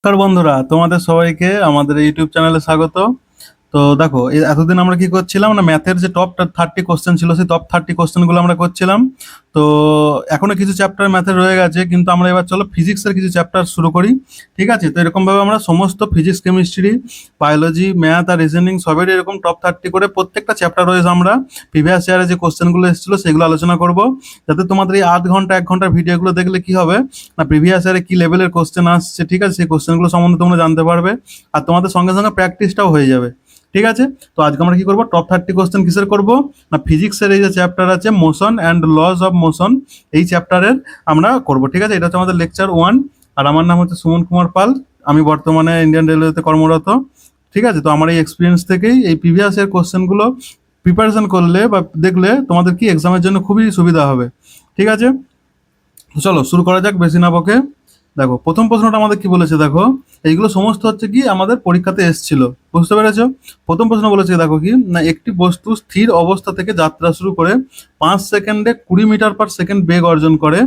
নমস্কার বন্ধুরা, তোমাদের সবাইকে আমাদের ইউটিউব চ্যানেলে স্বাগত। তো দেখো, এতদিন আমরা কি করছিলাম না, ম্যাথের যে টপ 30 কোশ্চেন ছিল সেই টপ 30 কোশ্চেনগুলো আমরা করছিলাম। তো এখনো কিছু চ্যাপ্টার ম্যাথের রয়ে গেছে, কিন্তু আমরা এবার চলো ফিজিক্সের কিছু চ্যাপ্টার শুরু করি। ঠিক আছে? তো এরকম ভাবে আমরা সমস্ত ফিজিক্স, কেমিস্ট্রি, বায়োলজি, ম্যাথ আর রিজনিং সবের এরকম টপ 30 করে প্রত্যেকটা চ্যাপ্টার ওয়াইজ আমরা প্রিভিয়াস ইয়ারে যে কোশ্চেনগুলো এসেছিল সেগুলো আলোচনা করব, যাতে তোমাদের এই আধ ঘন্টা 1 ঘন্টার ভিডিওগুলো দেখলে কি হবে না, প্রিভিয়াস ইয়ারে কি লেভেলের কোশ্চেন আসছে, ঠিক আছে, সেই কোশ্চেনগুলো সম্বন্ধে তোমরা জানতে পারবে। আর তোমাদের সঙ্গে সঙ্গে প্র্যাকটিসটাও হয়ে যাবে। ঠিক আছে? তো আজকে আমরা কি করব, টপ 30 কোশ্চেন কিসের করব না, ফিজিক্সের এই যে চ্যাপ্টার আছে motion and lodge of motion, এই চ্যাপ্টারের আমরা করব। ঠিক আছে? এটা হচ্ছে আমাদের লেকচার 1। আর আমার নাম হচ্ছে সুমন কুমার পাল। আমি বর্তমানে ইন্ডিয়ান রেলওয়েতে কর্মরত। ঠিক আছে? তো আমার এই এক্সপিরিয়েন্স থেকেই এই প্রিভিয়াস ইয়ার কোশ্চেনগুলো প্রিপারেশন করলে বা দেখলে তোমাদের কি এক্সামের জন্য খুবই সুবিধা হবে। ঠিক আছে? তো চলো শুরু করা যাক বেশি না বকে। দেখো, প্রথম প্রশ্নটা আমাদের কি বলেছে, দেখো এইগুলো সমস্ত হচ্ছে কি আমাদের পরীক্ষাতে এসেছিল। বুঝতে পেরেছো? প্রথম প্রশ্ন বলেছে, দেখো কি না, একটি বস্তু স্থির অবস্থা থেকে যাত্রা শুরু করে 5 সেকেন্ডে 20 মিটার/সেকেন্ড বেগ অর্জন করে,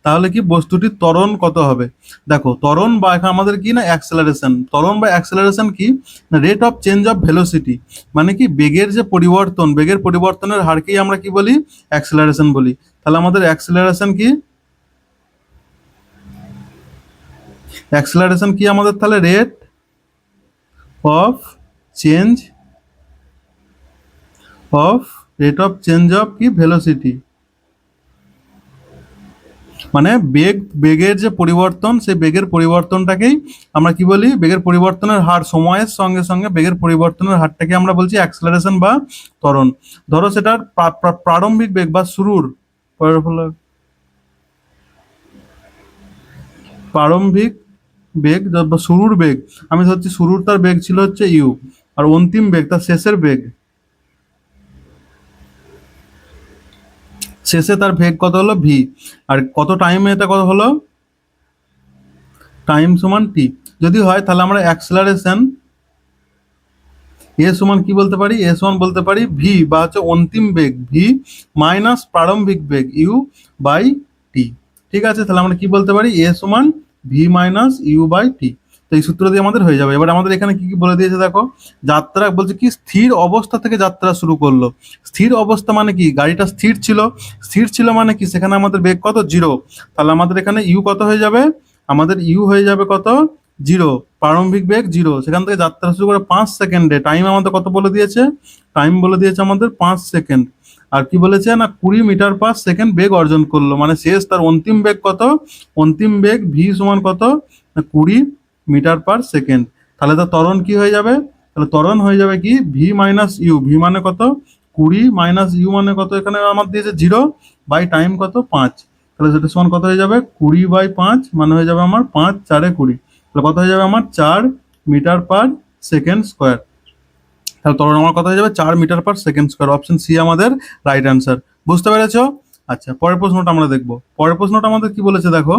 তাহলে কি বস্তুটির ত্বরণ কত হবে? দেখো, ত্বরণ বা এখানে আমাদের কি না অ্যাক্সেলারেশন, ত্বরণ বা অ্যাক্সেলারেশন কি না, rate of change of velocity, মানে কি বেগের যে পরিবর্তন, বেগের পরিবর্তনের হারকেই আমরা কি বলি, অ্যাক্সেলারেশন বলি। তাহলে আমাদের অ্যাক্সেলারেশন কি, অ্যাক্সেলারেশন কি আমাদের, তাহলে rate of change of rate of change of কি ভেলোসিটি, মানে বেগের যে পরিবর্তন, সেই বেগের পরিবর্তনটাকেই আমরা কি বলি, বেগের পরিবর্তনের হার, সময়ের সঙ্গে সঙ্গে বেগের পরিবর্তনের হারটাকে আমরা বলছি অ্যাক্সেলারেশন বা ত্বরণ। ধরো সেটার প্রারম্ভিক বেগ বা শুরুর প্রারম্ভিক বেগ বা শুরুর বেগ, আমি ধরছি শুরুর তার বেগ ছিল হচ্ছে ইউ, আর অন্তিম বেগ তার শেষের বেগ, শেষে তার বেগ কত হলো ভি। আর কত টাইমে এটা কত হলো, টাইম সমান টি। যদি হয় তাহলে আমরা অ্যাক্সেলারেশন এ সমান কি বলতে পারি, এ সমান বলতে পারি ভি বা হচ্ছে অন্তিম বেগ ভি মাইনাস প্রারম্ভিক বেগ ইউ বাই টি। ঠিক আছে? তাহলে আমরা কি বলতে পারি, এ সমান ভি মাইনাস ইউ বাই টি। তো এই সূত্র দিয়ে আমাদের হয়ে যাবে। এবার আমাদের এখানে কি কি বলে দিয়েছে, দেখো যাত্রা বলছে কি স্থির অবস্থা থেকে যাত্রা শুরু করলো। স্থির অবস্থা মানে কি, গাড়িটা স্থির ছিল, স্থির ছিল মানে কি সেখানে আমাদের বেগ কত, জিরো। তাহলে আমাদের এখানে ইউ কত হয়ে যাবে, আমাদের ইউ হয়ে যাবে কত, জিরো। প্রারম্ভিক বেগ জিরো, সেখান থেকে যাত্রা শুরু করে 5 সেকেন্ডে, টাইম আমাদের কত বলে দিয়েছে, টাইম বলে দিয়েছে আমাদের 5 সেকেন্ড। আর কি বলেছে না, 20 মিটার/সেকেন্ড বেগ অর্জন করলো, মানে শেষ তার অন্তিম বেগ কত, অন্তিম বেগ ভি সমান কত না 20 মিটার/সেকেন্ড। তাহলে তার ত্বরণ কি হয়ে যাবে, তাহলে ত্বরণ হয়ে যাবে কি ভি মাইনাস ইউ, ভি মানে কত 20 মাইনাস ইউ মানে কত, এখানে আমার দিয়েছে জিরো, বাই টাইম কত 5। তাহলে সেটা সমান কত হয়ে যাবে, 20/5, মানে হয়ে যাবে আমার 5×4=20। তাহলে কত হয়ে যাবে আমার 4 মিটার/সেকেন্ড স্কোয়ার। তাহলে তখন আমার কথা হয়ে যাবে 4 মিটার/সেকেন্ড স্কোয়ার। অপশন সি আমাদের রাইট অ্যান্সার। বুঝতে পেরেছো? আচ্ছা, পরের প্রশ্নটা আমরা দেখবো। পরের প্রশ্নটা আমাদের কি বলেছে, দেখো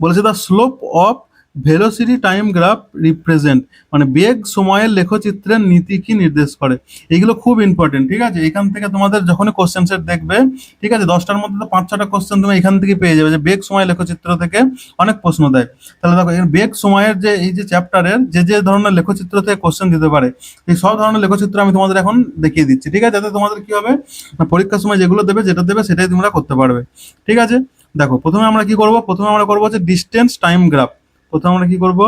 বলেছে the slope of velocity time graph represent, মানে বেগ সময়ের লেখচিত্রের নীতি কি নির্দেশ করে। এইগুলো খুব ইম্পর্টেন্ট। ঠিক আছে? এখান থেকে তোমাদের যখনই কোশ্চেন সেট দেখবে, ঠিক আছে, 10টার মধ্যে তো 5-6টা কোশ্চেন তুমি এখান থেকে পেয়ে যাবে, যে বেগ সময় লেখচিত্র থেকে অনেক প্রশ্ন দেয়। তাহলে দেখো, এর বেগ সময়ের যে এই যে চ্যাপ্টারের যে যে ধরনের লেখচিত্র থেকে কোশ্চেন দিতে পারে, এই সব ধরনের লেখচিত্র আমি তোমাদের এখন দেখিয়ে দিচ্ছি। ঠিক আছে? যাতে তোমাদের কি হবে না, পরীক্ষার সময় যেগুলো দেবে, যেটা দেবে সেটাই তোমরা করতে পারবে। ঠিক আছে? দেখো, প্রথমে আমরা কি করব, প্রথমে আমরা করবো হচ্ছে ডিস্টেন্স টাইম গ্রাফ। প্রথমে আমরা কি করব,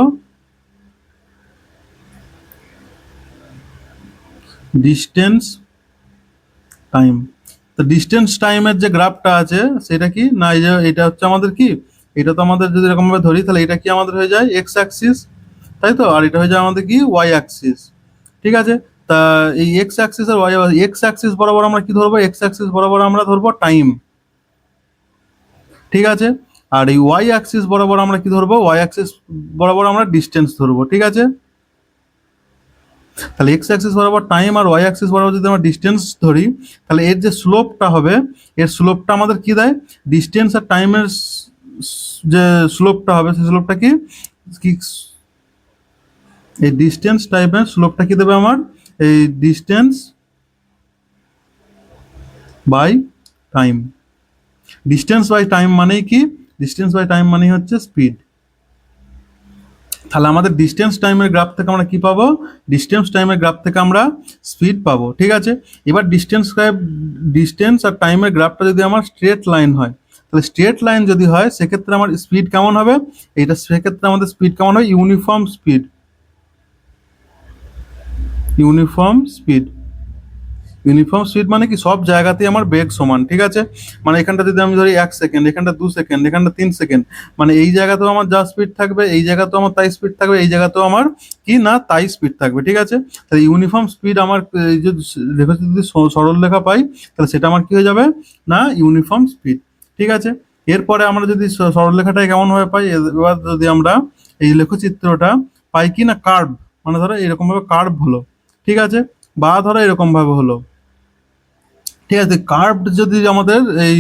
ডিস্টেন্স টাইম। তো ডিস্টেন্স টাইমের যে গ্রাফটা আছে সেটা কি না, এই যে এটা হচ্ছে আমাদের কি, এটা তো আমাদের যদি এরকম ভাবে ধরি তাহলে এটা কি আমাদের হয়ে যায় এক্স অ্যাক্সিস, তাই তো, আর এটা হয়ে যায় আমাদের কি ওয়াই অ্যাক্সিস। ঠিক আছে? তা এই এক্স অ্যাক্সিস আর ওয়াই, এক্স অ্যাক্সিস বরাবর আমরা কি ধরবো, এক্স অ্যাক্সিস বরাবর আমরা ধরবো টাইম। ঠিক আছে? আর এই ওয়াই অ্যাক্সিস বরাবর আমরা কি ধরবো, ওয়াই অ্যাক্সিস বরাবর আমরা ডিস্টেন্স ধরবো। ঠিক আছে? তাহলে এক্স অ্যাক্সিস বরাবর টাইম আর ওয়াই অ্যাক্সিস বরাবর যদি আমরা ডিস্টেন্স ধরি, তাহলে এর যে স্লোপটা হবে, এর স্লোপটা আমাদের কি দেয়, ডিস্টেন্স আর টাইমের যে স্লোপটা হবে সেই স্লোপটা কি, কি এই ডিস্টেন্স টাইমের স্লোপটা কি দেবে আমার, এই distance by time. Distance by time মানেই কি, ডিস্টেন্স বাই টাইম মানেই হচ্ছে স্পিড। তাহলে আমাদের ডিস্টেন্স টাইমের গ্রাফ থেকে আমরা কি পাবো? ডিস্টেন্স টাইমের গ্রাফ থেকে আমরা স্পিড পাবো, ঠিক আছে। এবার ডিস্টেন্স আর টাইমের গ্রাফটা যদি আমার স্ট্রেট লাইন হয়, তাহলে স্ট্রেট লাইন যদি হয় সেক্ষেত্রে আমার স্পিড কেমন হবে? এইটা সেক্ষেত্রে আমাদের স্পিড কেমন হয়? Uniform speed, uniform speed. Uniform speed মানে কি সব জায়গাতেই আমার বেগ সমান, ঠিক আছে। মানে এখানটা যদি আমি ধরি 1 সেকেন্ড, এখানটা 2 সেকেন্ড, এখানটা 3 সেকেন্ড, মানে এই জায়গাতেও আমার যা স্পিড থাকবে, এই জায়গাতেও আমার তাই স্পিড থাকবে, এই জায়গাতেও আমার কি না তাই স্পিড থাকবে, ঠিক আছে। তাহলে ইউনিফর্ম স্পিড আমার এই যে রেখা যদি সরল রেখা পাই, তাহলে সেটা আমার কি হয়ে যাবে না ইউনিফর্ম স্পিড, ঠিক আছে। এরপরে আমরা যদি সরল রেখাটা কেমন ভাবে পাই, এবার যদি আমরা এই লেখচিত্রটা পাই কি না কার্ভ, মানে ধরো এরকম ভাবে কার্ভ হলো, ঠিক আছে, বা ধরো এরকম ভাবে হলো, ঠিক আছে। কার্ভড যদি আমাদের এই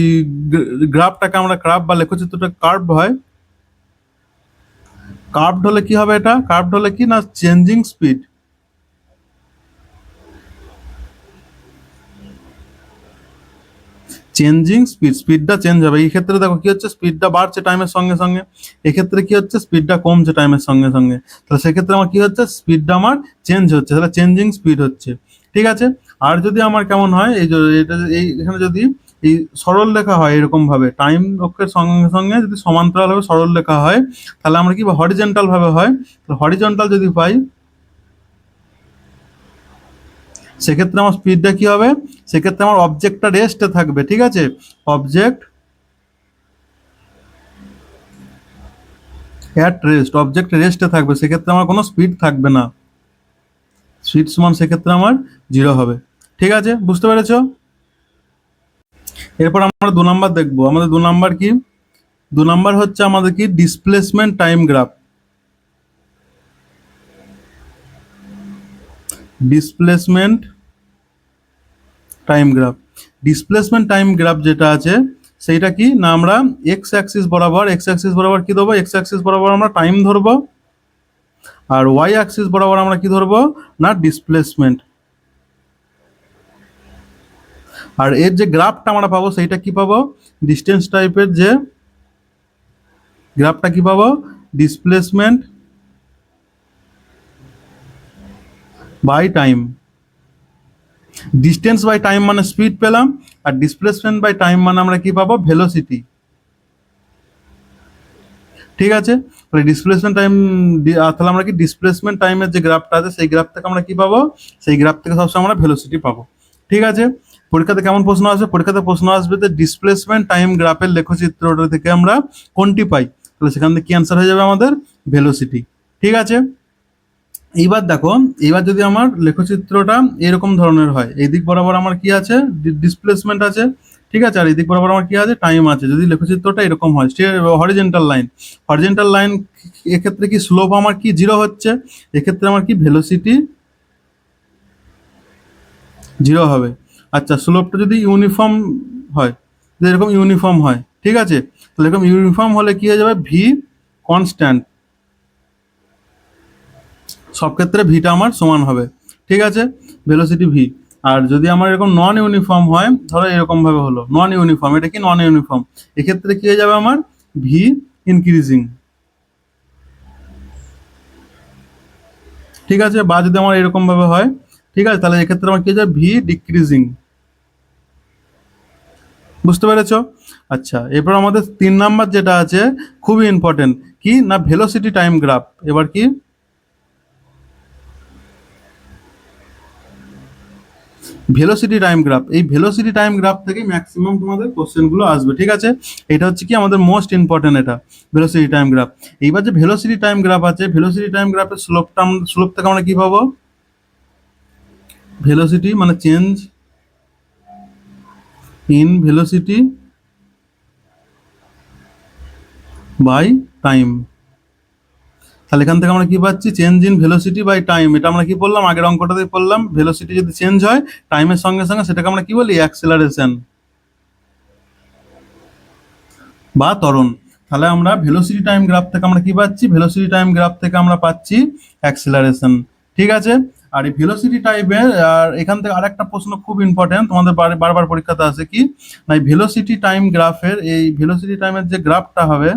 গ্রাফটাকে আমরা কার্ভ বা লেখচিত্রটা কার্ভ হয়, কার্ভড হলে কি হবে? এটা কার্ভড হলে কি না চেঞ্জিং স্পিড, চেঞ্জিং স্পিড, স্পিডটা চেঞ্জ হবে। এই ক্ষেত্রে দেখো কি হচ্ছে, স্পিডটা বাড়ছে টাইমের সঙ্গে সঙ্গে, এক্ষেত্রে কি হচ্ছে স্পিডটা কমছে টাইমের সঙ্গে সঙ্গে, তাহলে সেক্ষেত্রে আমার কি হচ্ছে স্পিডটা আমার চেঞ্জ হচ্ছে, তাহলে চেঞ্জিং স্পিড হচ্ছে, ঠিক আছে। আর যদি আমার কেমন হয়, এই যে এটা এই এখানে যদি এই সরল লেখা হয় এরকম ভাবে টাইম অক্ষের সঙ্গে সঙ্গে যদি সমান্তরাল ভাবে সরল লেখা হয়, তাহলে আমরা কি হরিজন্টাল ভাবে হয়, হরিজন্টাল যদি পাই সেক্ষেত্রে আমার স্পিডটা কি হবে? সেক্ষেত্রে আমার অবজেক্টটা রেস্টে থাকবে, ঠিক আছে। অবজেক্ট অ্যাট রেস্ট, অবজেক্ট রেস্টে থাকবে, সেক্ষেত্রে আমার কোনো স্পিড থাকবে না, স্পিড সমান সেক্ষেত্রে আমার 0 হবে, ঠিক আছে, বুঝতে পেরেছো? এরপর আমরা 2 নাম্বার দেখবো। আমাদের 2 নাম্বার কি? 2 নাম্বার হচ্ছে আমাদের কি displacement time graph. Displacement time graph, displacement time graph যেটা আছে সেইটা কি না আমরা এক্স অ্যাক্সিস বরাবর কি ধরবো? এক্স অ্যাক্সিস বরাবর আমরা টাইম ধরবো, আর ওয়াই অ্যাক্সিস বরাবর আমরা কি ধরবো না ডিসপ্লেসমেন্ট। আর এর যে গ্রাফটা আমরা পাবো সেইটা কি পাবো? ডিস্টেন্স টাইপের যে গ্রাফটা কি পাবো? Displacement by time. Distance by time মানে স্পিড পেলাম, আর ডিসপ্লেসমেন্ট বাই টাইম মানে আমরা কি পাবো? ভেলোসিটি, ঠিক আছে। তাহলে ডিসপ্লেসমেন্ট টাইম, তাহলে আমরা কি ডিসপ্লেসমেন্ট টাইমের যে গ্রাফটা আছে সেই গ্রাফ থেকে আমরা কি পাবো? সেই গ্রাফ থেকে সবসময় আমরা ভেলোসিটি পাবো, ঠিক আছে। পরীক্ষাতে কেমন প্রশ্ন আসবে? পরীক্ষাতে প্রশ্ন আসবে যে ডিসপ্লেসমেন্ট টাইম গ্রাফের লেখচিত্রটা থেকে আমরা কোনটি পাই, তাহলে সেখান থেকে কি অ্যান্সার হয়ে যাবে আমাদের? ভেলোসিটি, ঠিক আছে। এইবার দেখো, এইবার যদি আমার লেখচিত্রটা এরকম ধরনের হয়, এই দিক বরাবর আমার কি আছে? ডিসপ্লেসমেন্ট আছে, ঠিক আছে, আর এই দিক বরাবর আমার কি আছে? টাইম আছে। যদি লেখচিত্রটা এরকম হয় হরিজেন্টাল লাইন, হরিজেন্টাল লাইন, এক্ষেত্রে কি স্লোপ আমার কি 0 হচ্ছে, এক্ষেত্রে আমার কি ভেলোসিটি 0 হবে। আচ্ছা, স্লোপটা যদি ইউনিফর্ম হয়, যদি এরকম ইউনিফর্ম হয়, ঠিক আছে, তাহলে এরকম ইউনিফর্ম হলে কি হয়ে যাবে? ভি কনস্ট্যান্ট, সব ক্ষেত্রে ভিটা আমার সমান হবে, ঠিক আছে, ভেলোসিটি ভি। আর যদি আমার এরকম নন ইউনিফর্ম হয়, ধরো এরকম ভাবে হলো নন ইউনিফর্ম, এটা কি নন ইউনিফর্ম, এক্ষেত্রে কি হয়ে যাবে আমার? ভি ইনক্রিজিং, ঠিক আছে। বা যদি আমার এরকম ভাবে হয়, ঠিক আছে, তাহলে এক্ষেত্রে আমার কি হয়ে যাবে? ভি ডিক্রিজিং, বুঝতে পেরেছো? আচ্ছা, এরপর আমাদের 3 নাম্বার যেটা আছে খুবই ইম্পর্টেন্ট, কি না ভেলোসিটি টাইম গ্রাফ। এবার কি ভেলোসিটি টাইম গ্রাফ, এই ভেলোসিটি টাইম গ্রাফ থেকে ম্যাক্সিমাম তোমাদের কোশ্চেনগুলো আসবে, ঠিক আছে। এটা হচ্ছে কি আমাদের মোস্ট ইম্পর্টেন্ট, এটা ভেলোসিটি টাইম গ্রাফ। এইবার যে ভেলোসিটি টাইম গ্রাফ আছে, ভেলোসিটি টাইম গ্রাফের স্লোপ থেকে আমরা কি পাবো? ভেলোসিটি মানে change in velocity by time. তাহলে এখান থেকে আমরা কি পাচ্ছি? Change in velocity by time. এটা আমরা কি বললাম? আগের অঙ্কটাতেই বললাম, ভেলোসিটি যদি চেঞ্জ হয় টাইমের সঙ্গে সঙ্গে সেটাকে আমরা কি বলি? অ্যাক্সেলারেশন বা ত্বরণ। তাহলে আমরা ভেলোসিটি টাইম গ্রাফ থেকে আমরা কি পাচ্ছি? ভেলোসিটি টাইম গ্রাফ থেকে আমরা পাচ্ছি অ্যাক্সেলারেশন, ঠিক আছে। আর এই ভেলোসিটি টাইপের, আর এখান থেকে আরেকটা প্রশ্ন খুব ইম্পর্টেন্ট, তোমাদের বারবার পরীক্ষাতে আসে কি না এই ভেলোসিটি টাইম গ্রাফের, এই ভেলোসিটি টাইমের যে গ্রাফটা হবে,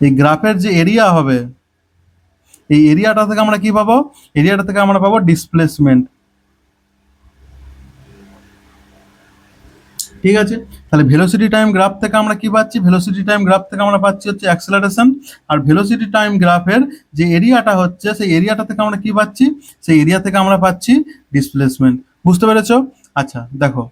এই গ্রাফের যে এরিয়া হবে, এই এরিয়াটা থেকে আমরা কি পাবো? এরিয়াটা থেকে আমরা পাবো ডিসপ্লেসমেন্ট। ঠিক আছে, তাহলে ভেলোসিটি টাইম গ্রাফ থেকে আমরা কি পাচ্ছি? ভেলোসিটি টাইম গ্রাফ থেকে আমরা পাচ্ছি হচ্ছে অ্যাক্সেলারেশন, আর ভেলোসিটি টাইম গ্রাফের যে এরিয়াটা হচ্ছে সেই এরিয়াটা থেকে আমরা কি পাচ্ছি? সেই এরিয়া থেকে আমরা পাচ্ছি ডিসপ্লেসমেন্ট। বুঝতে পেরেছো? আচ্ছা দেখো,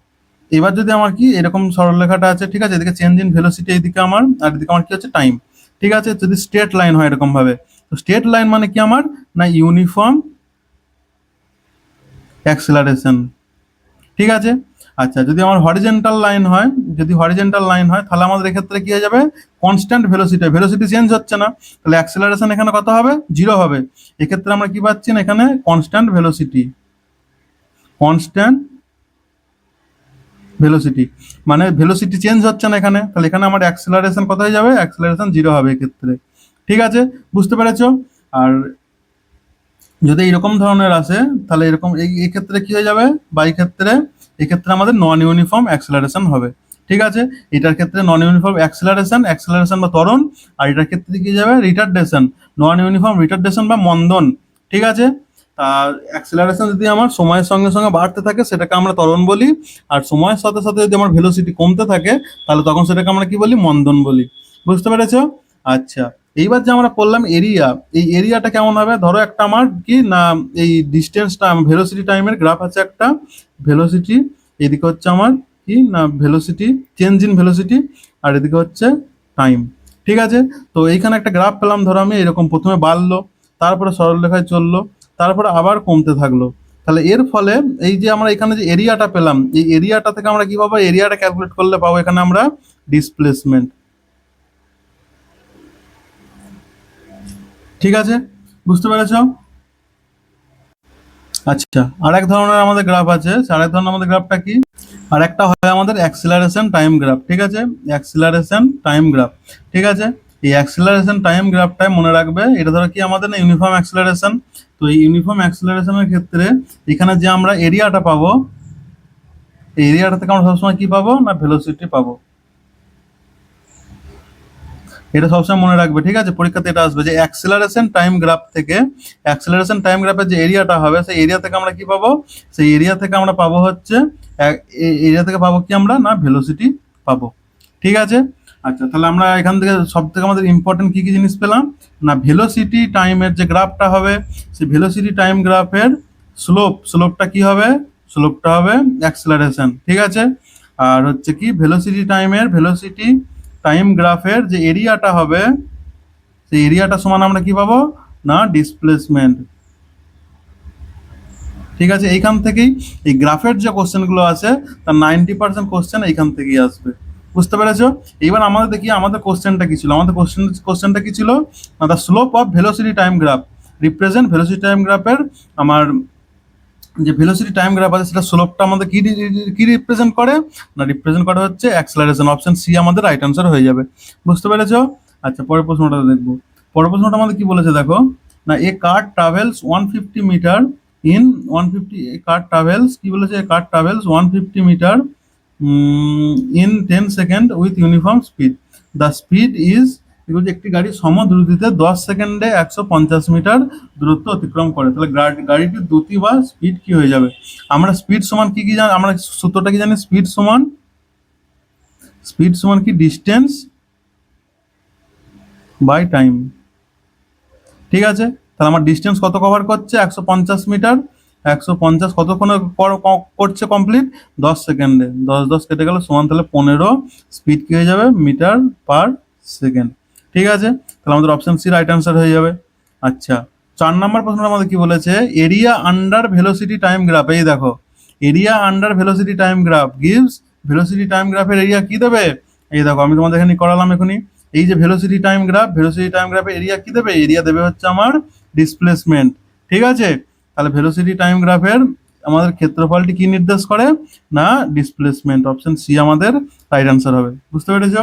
এবার যদি আমার কি এরকম সরলরেখাটা আছে, ঠিক আছে, এদিকে চেঞ্জ ইন ভেলোসিটি এইদিকে আমার, আর এদিকে আমার কি হচ্ছে টাইম। ঠিক আছে, যদি স্ট্রেট লাইন হয় এরকম ভাবে, তো স্ট্রেট লাইন মানে কি আমার? না ইউনিফর্ম অ্যাক্সেলারেশন। ঠিক আছে, আচ্ছা যদি আমার হরিজেন্টাল লাইন হয়, যদি হরিজেন্টাল লাইন হয় তাহলে আমাদের এক্ষেত্রে কি হয়ে যাবে? কনস্ট্যান্ট ভেলোসিটি, ভেলোসিটি চেঞ্জ হচ্ছে না, তাহলে অ্যাক্সেলারেশন এখানে কত হবে? 0 হবে। এক্ষেত্রে আমরা কি পাচ্ছি না এখানে? কনস্ট্যান্ট ভেলোসিটি, কনস্ট্যান্ট ভেলোসিটি মানে ভেলোসিটি চেঞ্জ হচ্ছে না এখানে, তাহলে এখানে আমার অ্যাক্সেলারেশন কত হয়ে যাবে? অ্যাক্সেলারেশন 0 হবে এক্ষেত্রে। ঠিক আছে, বুঝতে পেরেছো? আর যদি এরকম ধরনের আসে তাহলে এরকম এই ক্ষেত্রে কি হয়ে যাবে? বা এক্ষেত্রে আমাদের নন ইউনিফর্ম অ্যাক্সেলারেশন হবে। ঠিক আছে, এটার ক্ষেত্রে নন ইউনিফর্ম অ্যাক্সেলারেশন, অ্যাক্সেলারেশন বা ত্বরণ, আর এটার ক্ষেত্রে কি যাবে? রিটার্ডেশন, নন ইউনিফর্ম রিটার্ডেশন বা মন্দন। ঠিক আছে, আর অ্যাক্সেলারেশন যদি আমার সময়ের সঙ্গে সঙ্গে বাড়তে থাকে সেটাকে আমরা ত্বরণ বলি, আর সময়ের সাথে সাথে যদি আমার ভেলোসিটি কমতে থাকে তাহলে তখন সেটাকে আমরা কি বলি? মন্দন বলি। বুঝতে পেরেছো? আচ্ছা, এইবার যে আমরা পড়লাম এরিয়া, এই এরিয়াটা কেমন হবে? ধরো একটা আমার কি না এই ডিস্টেন্সটা ভেলোসিটি টাইমের গ্রাফ আছে একটা, ভেলোসিটি এদিকে হচ্ছে আমার কি না ভেলোসিটি, চেঞ্জ ইন ভেলোসিটি, আর এদিকে হচ্ছে টাইম। ঠিক আছে, তো এইখানে একটা গ্রাফ পেলাম, ধরো আমি এরকম প্রথমে বাড়লো, তারপরে সরলরেখায় চললো, তারপরে আবার কমতে থাকলো। তাহলে এর ফলে এই যে আমরা এখানে যে এরিয়াটা পেলাম, এই এরিয়াটা থেকে আমরা কি পাবো? এরিয়াটা ক্যালকুলেট করলে পাবো এখানে আমরা ডিসপ্লেসমেন্ট। ঠিক আছে, বুঝতে পেরেছ? আচ্ছা, আরেক ধরনের আমাদের গ্রাফ আছে, আরেক ধরনের আমাদের গ্রাফটা কি? আর একটা হয় আমাদের অ্যাক্সিলারেশন টাইম গ্রাফ। ঠিক আছে, অ্যাক্সিলারেশন টাইম গ্রাফ। ঠিক আছে, এই অ্যাক্সিলারেশন টাইম গ্রাফটাই মনে রাখবে, এটা ধরো কি আমাদের না ইউনিফর্ম অ্যাক্সিলারেশন। তো এই ইউনিফর্ম অ্যাক্সিলারেশনের ক্ষেত্রে এখানে যে আমরা এরিয়াটা পাবো, এই এরিয়াটা থেকে আমরা সবসময় কি পাবো? না ভেলোসিটি পাবো। এটা সবসময় মনে রাখবে। ঠিক আছে, পরীক্ষাতে এটা আসবে যে অ্যাক্সেলারেশন টাইম গ্রাফ থেকে, অ্যাক্সেলারেশন টাইম গ্রাফের যে এরিয়াটা হবে সেই এরিয়া থেকে আমরা কি পাবো? সেই এরিয়া থেকে আমরা পাবো হচ্ছে এরিয়া থেকে পাবো কি আমরা? না ভেলোসিটি পাবো। ঠিক আছে, আচ্ছা তাহলে আমরা এখান থেকে সব থেকে আমাদের ইম্পর্টেন্ট কি কি জিনিস পেলাম? না ভেলোসিটি টাইমের যে গ্রাফটা হবে সেই ভেলোসিটি টাইম গ্রাফের স্লোপটা কি হবে? স্লোপটা হবে অ্যাক্সেলারেশন। ঠিক আছে, আর হচ্ছে কি ভেলোসিটি টাইম গ্রাফের যে এরিয়াটা হবে সেই এরিয়াটা সমান আমরা কি পাবো? না ডিসপ্লেসমেন্ট। ঠিক আছে, এইখান থেকেই এই গ্রাফের যে কোশ্চেনগুলো আছে তার 90% কোশ্চেন এইখান থেকেই আসবে। বুঝতে পেরেছো? এইবার আমাদের দেখি আমাদের কোশ্চেনটা কি ছিল। আমাদের কোশ্চেনটা কি ছিল? না the slope of velocity time graph represent velocity time গ্রাফের আমার যে ভেলোসিটি টাইম গ্রাফ আছে সেটা স্লোপটা আমাদের কি রিপ্রেজেন্ট করে? না রিপ্রেজেন্ট করে হচ্ছে অ্যাক্সেলারেশন। অপশন সি আমাদের রাইট আনসার হয়ে যাবে। বুঝতে পেরেছো? আচ্ছা, পরের প্রশ্নটা দেখবো। পরের প্রশ্নটা আমাদের কি বলেছে দেখো, না a car travels 150 metre in 150, a car travels কি বলেছে? A car travels 150 metre in 10 second with uniform speed. The speed is, একটি গাড়ি সমদ্রুতিতে 10 সেকেন্ডে 150 মিটার দূরত্ব অতিক্রম করে, তাহলে গাড়িটির দ্রুতি বা স্পিড কি হয়ে যাবে? আমরা স্পিড সমান কি কি জানি? আমরা সূত্রটা কি জানি? স্পিড সমান কি? Distance by time. ঠিক আছে, তাহলে আমার ডিস্টেন্স কত কভার করছে? 150 মিটার। 150 কতক্ষণে করছে কমপ্লিট? 10 সেকেন্ডে। 10 কেটে গেল সমান তাহলে 15। স্পিড কি হয়ে যাবে? Metre per second. ঠিক আছে, তাহলে আমাদের অপশন সি রাইট আনসার হয়ে যাবে। আচ্ছা, 4 নম্বর প্রশ্নটা আমাদের কি বলেছে? Area under velocity time graph. এই দেখো, area under velocity time graph gives, velocity time গ্রাফের এরিয়া কি দেবে? এই দেখো আমি তোমাদের এখানে করালাম এখনই। এই যে ভেলোসিটি টাইম গ্রাফের এরিয়া কি দেবে? এরিয়া দেবে হচ্ছে আমার ডিসপ্লেসমেন্ট। ঠিক আছে, তাহলে ভেলোসিটি টাইম গ্রাফের আমাদের ক্ষেত্রফলটি কি নির্দেশ করে? না ডিসপ্লেসমেন্ট। অপশন সি আমাদের রাইট আনসার হবে। বুঝতে পেরেছো?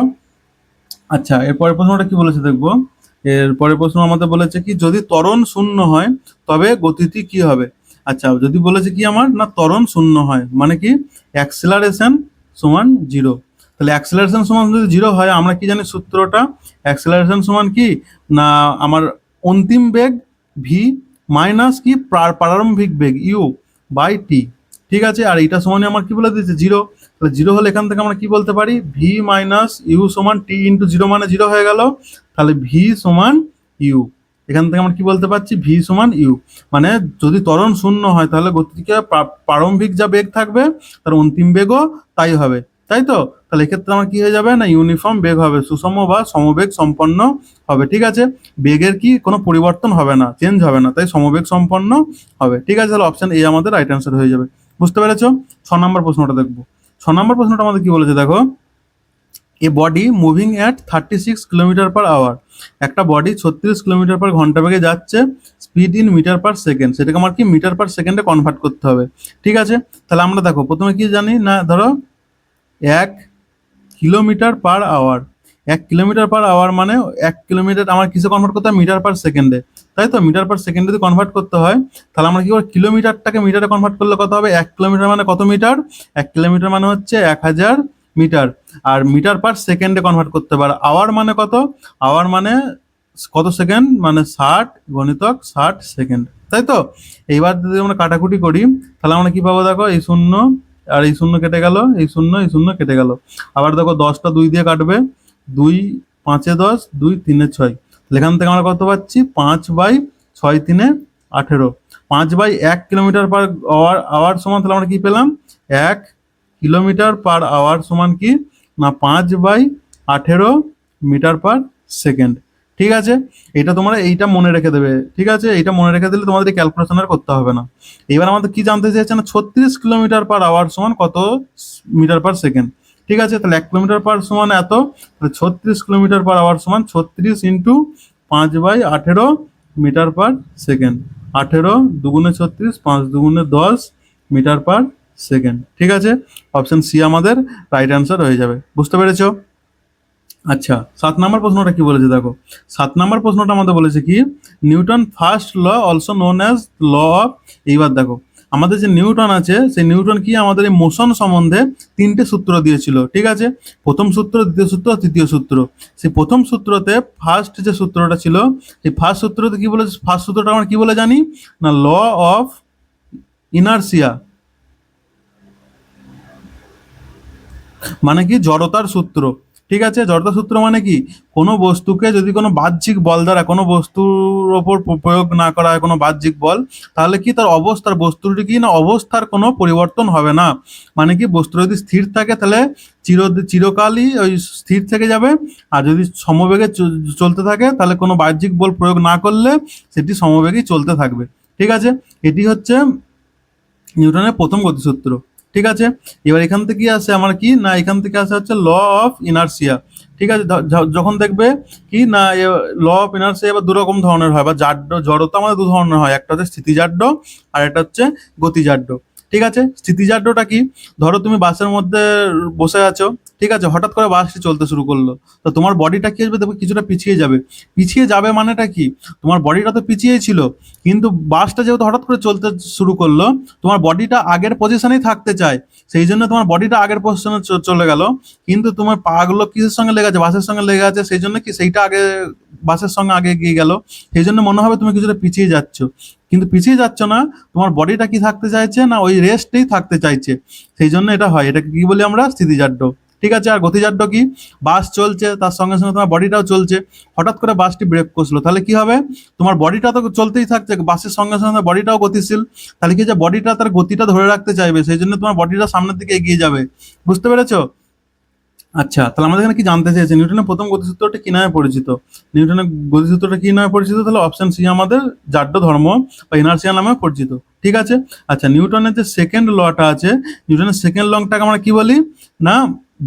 আচ্ছা, এরপরের প্রশ্নটা কি বলেছে দেখবো। এর পরের প্রশ্ন আমাদের বলেছে কি, যদি ত্বরণ শূন্য হয় তবে গতিটি কি হবে? আচ্ছা, যদি বলেছে কি আমার না ত্বরণ শূন্য হয় মানে কি অ্যাক্সেলারেশন সমান 0। তাহলে অ্যাক্সেলারেশন সমান যদি 0 হয়, আমরা কি জানি সূত্রটা? অ্যাক্সেলারেশন সমান কি না আমার অন্তিম বেগ ভি মাইনাস কি প্রারম্ভিক বেগ ইউ বাই টি। ঠিক আছে, আর এটা সমানে আমার কি বলে দিয়েছে? 0। তাহলে 0 হলে এখান থেকে আমরা কি বলতে পারি? ভি মাইনাস ইউ সমান টি ইন্টু 0 মানে 0 হয়ে গেল। তাহলে ভি সমান ইউ, এখান থেকে আমরা কি বলতে পারছি? ভি সমান ইউ। মানে যদি ত্বরণ শূন্য হয় তাহলে গতিকে প্রারম্ভিক যা বেগ থাকবে তার অন্তিম বেগও তাই হবে, তাই তো? তাহলে এক্ষেত্রে আমার কি হয়ে যাবে না ইউনিফর্ম বেগ হবে, সুষম বা সমবেগ সম্পন্ন হবে। ঠিক আছে, বেগের কি কোনো পরিবর্তন হবে না, চেঞ্জ হবে না, তাই সমবেগ সম্পন্ন হবে। ঠিক আছে, তাহলে অপশন এ আমাদের রাইট অ্যান্সার হয়ে যাবে। বুঝতে পেরেছো? 6 নম্বর প্রশ্নটা দেখবো। 6 নম্বর প্রশ্নটা আমাদের কি বলেছে দেখো, a body moving at 36 kilometre per hour, একটা বডি 36 কিলোমিটার পার ঘন্টা বেগে যাচ্ছে, speed in metre per second, সেটাকে আমার কি মিটার পার সেকেন্ডে কনভার্ট করতে হবে। ঠিক আছে, তাহলে আমরা দেখো প্রথমে কি জানি না, ধরো 1 kilometre per hour, 1 kilometre per hour মানে 1 কিলোমিটার আমার কিসে কনভার্ট করতে হয়? মিটার পার সেকেন্ডে, তাই তো? মিটার পার সেকেন্ডে যদি কনভার্ট করতে হয় তাহলে আমরা কি করব? কিলোমিটারটাকে মিটারে কনভার্ট করলে কত হবে? 1 কিলোমিটার মানে কত মিটার? 1 কিলোমিটার মানে হচ্ছে 1000 মিটার। আর মিটার পার সেকেন্ডে কনভার্ট করতে পারে। আওয়ার মানে কত? আওয়ার মানে কত সেকেন্ড? মানে 60 গণিতক 60 সেকেন্ড, তাই তো? এইবার যদি আমরা কাটাকুটি করি তাহলে আমরা কি পাবো দেখো, এই শূন্য আর এই শূন্য কেটে গেল, এই শূন্য এই শূন্য কেটে গেল। আবার দেখো 10টা 2 দিয়ে কাটবে, 2 5 এ 10, 2 3 এ 6, এখান থেকে আমরা কত পাচ্ছি? 5/6 3 18। 5/1 কিলোমিটার পার আওয়ার আওয়ার সমান, তাহলে আমরা কি পেলাম? 1 কিলোমিটার পার আওয়ার সমান কি না 5/18 মিটার পার সেকেন্ড। ঠিক আছে, এটা তোমরা এইটা মনে রেখে দেবে। ঠিক আছে, এইটা মনে রেখে দিলে তোমাদের ক্যালকুলেশন আর করতে হবে না। এবার আমাদের কি জানতে চাইছে না 36 কিলোমিটার পার আওয়ার সমান কত মিটার পার সেকেন্ড। ঠিক আছে, তাহলে 1 কিলোমিটার পার সমান এত, 36 কিলোমিটার পার আওয়ার সমান 36 ইন্টু 5/18 মিটার পার সেকেন্ড। 18 দুগুণে 36, 5 দুগুণে 10 মিটার পার সেকেন্ড। ঠিক আছে, অপশন সি আমাদের রাইট অ্যান্সার হয়ে যাবে। বুঝতে পেরেছো? আচ্ছা, 7 নম্বর প্রশ্নটা কি বলেছে দেখো। 7 নম্বর প্রশ্নটা আমাদের বলেছে কি, Newton first law also known as law of. এইবার দেখো আমাদের যে নিউটন আছে, সেই নিউটন কি আমাদের এই মোশন সম্বন্ধে 3টে সূত্র দিয়েছিল। ঠিক আছে, প্রথম সূত্র, দ্বিতীয় সূত্র, তৃতীয় সূত্র। সেই প্রথম সূত্রতে ফার্স্ট যে সূত্রটা ছিল, সেই ফার্স্ট সূত্রতে কি বলে? ফার্স্ট সূত্রটা আমরা কি বলে জানি না ল অফ ইনার্সিয়া, মানে কি জড়তার সূত্র। ঠিক আছে, জড়তার সূত্র মানে কি কোনো বস্তুকে যদি কোনো বাহ্যিক বল দ্বারা কোনো বস্তুর ওপর প্রয়োগ না করা হয় কোনো বাহ্যিক বল, তাহলে কি তার অবস্থার বস্তুটি কি না অবস্থার কোনো পরিবর্তন হবে না। মানে কি বস্তু যদি স্থির থাকে তাহলে চিরকালই ওই স্থির থেকে যাবে, আর যদি সমবেগে চলতে থাকে তাহলে কোনো বাহ্যিক বল প্রয়োগ না করলে সেটি সমবেগেই চলতে থাকবে। ঠিক আছে, এটি হচ্ছে নিউটনের প্রথম গতিসূত্র। ঠিক আছে, এবার এখান থেকে কি আসে আমার কি না এখান থেকে আসে হচ্ছে ল অফ ইনার্সিয়া। ঠিক আছে, যখন দেখবে কি না ল অফ ইনার্সিয়া এবার 2 রকম ধরনের হয়, বা জড়তা আমাদের 2 ধরনের হয়, একটা হচ্ছে স্থিতিজাড্য আর একটা হচ্ছে গতিজাড্য। ঠিক আছে, স্থিতিজাড্যটা কি? ধরো তুমি বাসের মধ্যে বসে আছো, ঠিক আছে, হঠাৎ করে বাসটি চলতে শুরু করলো, তো তোমার বডিটা কি আসবে? দেখো কিছুটা পিছিয়ে যাবে। পিছিয়ে যাবে মানেটা কি? তোমার বডিটা তো পিছিয়েই ছিল, কিন্তু বাসটা যেহেতু হঠাৎ করে চলতে শুরু করলো, তোমার বডিটা আগের পজিশনেই থাকতে চায়, সেই জন্য তোমার বডিটা আগের পজিশনে চলে গেল, কিন্তু তোমার পাগুলো কিসের সঙ্গে লেগে আছে? বাসের সঙ্গে লেগে আছে, সেই জন্য কি সেইটা আগে বাসের সঙ্গে আগে এগিয়ে গেল, সেই জন্য মনে হবে তুমি কিছুটা পিছিয়ে যাচ্ছ, কিন্তু পিছিয়ে যাচ্ছ না, তোমার বডিটা কি থাকতে চাইছে না ওই রেস্টেই থাকতে চাইছে, সেই জন্য এটা হয়। এটাকে কি বলি আমরা? স্থিতিজাড্য। ঠিক আছে, আর গতিজাড্য কি? বাস চলছে, তার সঙ্গে সঙ্গে তোমার বডিটাও চলছে, হঠাৎ করে বাসটি ব্রেক করলো, তাহলে কি হবে? তোমার বডিটা তো চলতেই থাকছে, বাসের সঙ্গে সঙ্গে বডিটাও গতিশীল, তাহলে কি যে বডিটা তার গতিটা ধরে রাখতে চাইবে, সেই জন্য তোমার বডিটা সামনের দিকে এগিয়ে যাবে। বুঝতে পেরেছো? আচ্ছা, তাহলে আমাদের এখানে কি জানতে চেয়েছে নিউটনের প্রথম গতিসূত্রটি কি নামে পরিচিত? নিউটনের গতিসূত্রটা কি নামে পরিচিত? তাহলে অপশন সি আমাদের জাড্য ধর্ম বা ইনার্সিয়া নামে পরিচিত। ঠিক আছে, আচ্ছা নিউটনের যে সেকেন্ড লটা আছে, নিউটনের সেকেন্ড লটাকে আমরা কি বলি না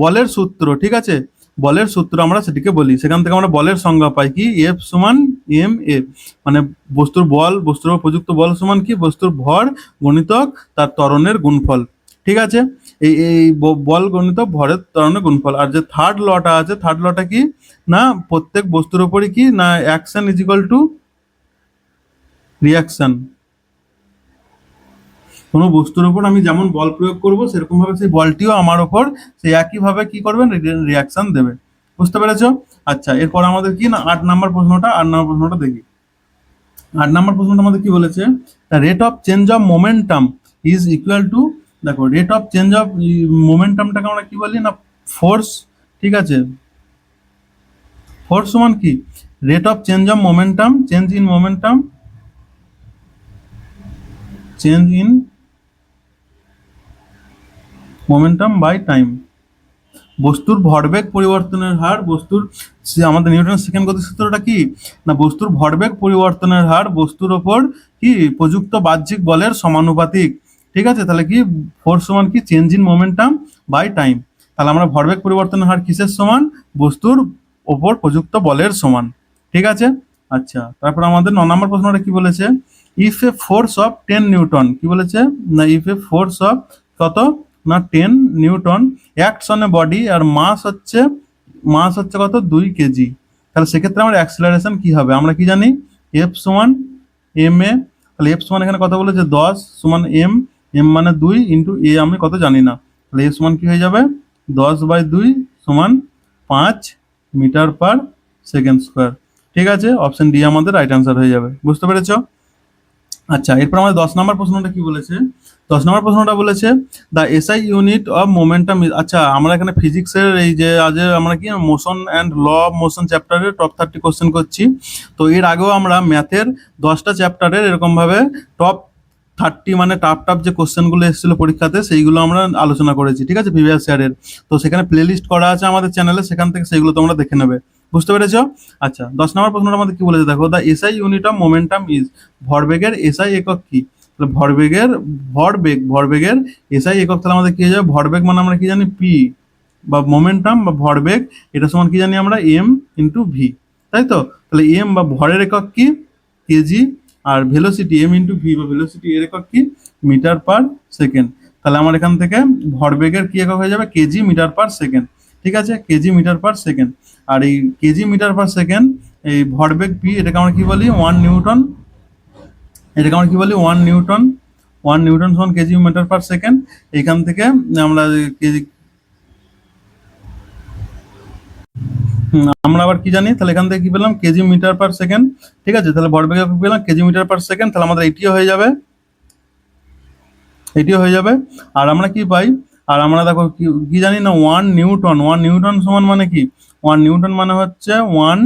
বলের সূত্র। ঠিক আছে, বলের সূত্র আমরা সেটিকে বলি, সেখান থেকে আমরা বলের সংজ্ঞা পাই কি এফ সমান এম এ, মানে বস্তুর বল, বস্তুর উপর প্রযুক্ত বল সমান কি বস্তুর ভর গণিতক তার ত্বরণের গুণফল। ঠিক আছে, এই বল গণিত ভরের ত্বরণের গুণফল। আর যে থার্ড লটা আছে, থার্ড লটা কি না প্রত্যেক বস্তুর উপরই কি না action is equal two reaction. কোনো বস্তুর উপর আমি যেমন বল প্রয়োগ করব সেরকম ভাবে সেই বলটিও আমার ওপর সেই একইভাবে কি করবে, রিয়াকশন দেবে। বুঝতে পেরেছো? আচ্ছা, এরপর আমাদের কি না 8 নম্বর প্রশ্নটা দেখি। 8 নম্বর প্রশ্নটা আমাদের কি বলেছে, rate of change of momentum is equal two, দেখো রেট অফ চেঞ্জ অফ মোমেন্টামটাকে আমরা কি বলি না ফোর্স। ঠিক আছে, ফোর্স সমান কি, rate of change of momentum, change in momentum by time. বস্তুর ভরবেগ পরিবর্তনের হার, আমাদের নিউটনের সেকেন্ড গতিসূত্রটা কি না, বস্তুর ভরবেগ পরিবর্তনের হার বস্তুর ওপর কি প্রযুক্ত বাহ্যিক বলের সমানুপাতিক। ঠিক আছে, তাহলে কি ফোর্স সমান কি change in momentum by time. তাহলে আমরা ভরবেগ পরিবর্তনের হার কিসের সমান, বস্তুর ওপর প্রযুক্ত বলের সমান। ঠিক আছে। আচ্ছা, তারপর আমাদের 9 নম্বর প্রশ্নটা কি বলেছে, if A force of 10 Newton, কি বলেছে না ইফ এ ফোর্স অফ কত না 10 newton acts on a body, আর মাস হচ্ছে কত 2 কেজি। তাহলে সেক্ষেত্রে আমার অ্যাক্সিলারেশন কি হবে, আমরা কি জানি এফ সমান এম এ। তাহলে এফ সমান এখানে কত বলেছে 10 সমান এম, এম মানে 2 ইন্টু এ আমি কত জানি না। তাহলে এফ সমান কি হয়ে যাবে 10/2 সমান 5 মিটার/সেকেন্ড স্কোয়ার। ঠিক আছে, অপশন ডি আমাদের রাইট অ্যান্সার হয়ে যাবে। বুঝতে পেরেছো? আচ্ছা, এরপর আমাদের 10 নম্বর প্রশ্নটা কি বলেছে, 10 নম্বর প্রশ্নটা বলেছে the SI unit of momentum. আচ্ছা, আমরা এখানে ফিজিক্সের এই যে আজ আমরা কি motion and law of motion চ্যাপ্টারের টপ 30 কোশ্চেন করছি। তো এর আগেও আমরা ম্যাথের 10টা চ্যাপ্টারের এরকমভাবে টপ 30 মানে টাফ যে কোশ্চেনগুলো এসেছিল পরীক্ষাতে সেইগুলো আমরা আলোচনা করেছি। ঠিক আছে, প্রিভিয়াস ইয়ারের। তো সেখানে প্লে লিস্ট করা আছে আমাদের চ্যানেলে, সেখান থেকে সেগুলো তোমরা দেখে নেবে। বুঝতে পেরেছো? আচ্ছা, 10 নম্বর প্রশ্নটা আমাদের কি বলেছে দেখো, the SI unit of momentum is, ভরবেগের এসআই একক কি, তাহলে ভরবেগের এসআই একক, তাহলে আমাদের কি হয়ে যাবে, ভরবেগ মানে আমরা কি জানি পি, বা মোমেন্টাম বা ভরবেগ, এটা সমান কি জানি আমরা এম ইন্টু ভি। তাই তো? তাহলে এম বা ভরের একক কি কেজি, আর ভেলোসিটি এম ইন্টু ভি বা ভেলোসিটি এর একক কি মিটার/সেকেন্ড। তাহলে আমার এখান থেকে ভরবেগের কি একক হয়ে যাবে কেজি মিটার/সেকেন্ড। ঠিক আছে, কেজি মিটার/সেকেন্ড। আর এই কেজি মিটার/সেকেন্ড, এই ভরবেগ পি, এটাকে আমরা কি বলি 1 নিউটন। এটাকে আমরা কি বলি 1 নিউটন। 1 নিউটন সমান কেজি মিটার/সেকেন্ড। এখান থেকে আমরা কেজি, আমরা আবার কি জানি, তাহলে এখান থেকে কি পেলাম কেজি মিটার/সেকেন্ড। ঠিক আছে, তাহলে ভরবেগ একক পেলাম কেজি মিটার/সেকেন্ড। তাহলে আমাদের এটিও হয়ে যাবে, আর আমরা কি পাই, আর আমরা দেখো কি জানি না 1 নিউটন সমান মানে কি, 1 নিউটন মানে হচ্ছে 1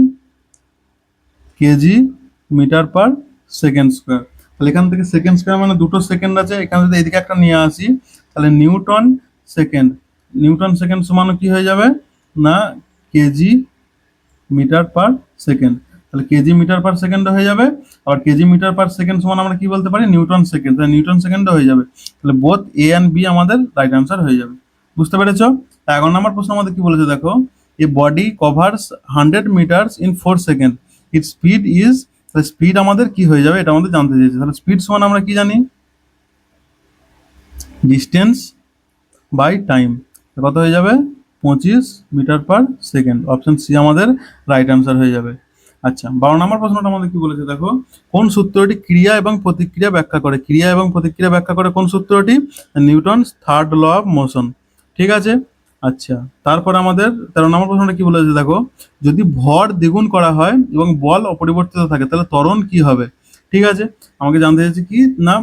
কেজি মিটার/সেকেন্ড স্কোয়ার। তাহলে এখান থেকে সেকেন্ড স্কোয়ার মানে দুটো সেকেন্ড আছে, এখানে যদি এদিকে একটা নিয়ে আসি, তাহলে নিউটন সেকেন্ড সমান কি হয়ে যাবে না কেজি মিটার/সেকেন্ড। তাহলে কেজি মিটার/সেকেন্ড হয়ে যাবে, আর কেজি মিটার/সেকেন্ড সমান আমরা কি বলতে পারি নিউটন সেকেন্ড, তাহলে নিউটন সেকেন্ড হয়ে যাবে। তাহলে বোথ এ অ্যান্ড বি আমাদের রাইট অ্যান্সার হয়ে যাবে। বুঝতে পেরেছো? 11 নম্বর প্রশ্ন আমাদের কি বলেছে দেখো, a body covers 100 metre in 4 second, it speed is, তাহলে স্পিড আমাদের কি হয়ে যাবে এটা আমাদের জানতে চেয়েছে। তাহলে স্পিড সমান আমরা কি জানি ডিস্টেন্স বাই টাইম, কত হয়ে যাবে 25 মিটার/সেকেন্ড। অপশন সি আমাদের রাইট অ্যান্সার হয়ে যাবে। আচ্ছা, 12 নম্বর প্রশ্নটা আমাদের কি বলেছে দেখো, কোন সূত্রটি ক্রিয়া এবং প্রতিক্রিয়া ব্যাখ্যা করে, কোন সূত্রটি, Newton's third law of motion. ঠিক আছে। আচ্ছা, তারপর আমাদের 13 নম্বর প্রশ্নটা কি বলেছে দেখো, যদি ভর দ্বিগুণ করা হয় এবং বল অপরিবর্তিত থাকে তাহলে ত্বরণ কি হবে। ঠিক আছে, আমাকে জানতে চাইছে কি না,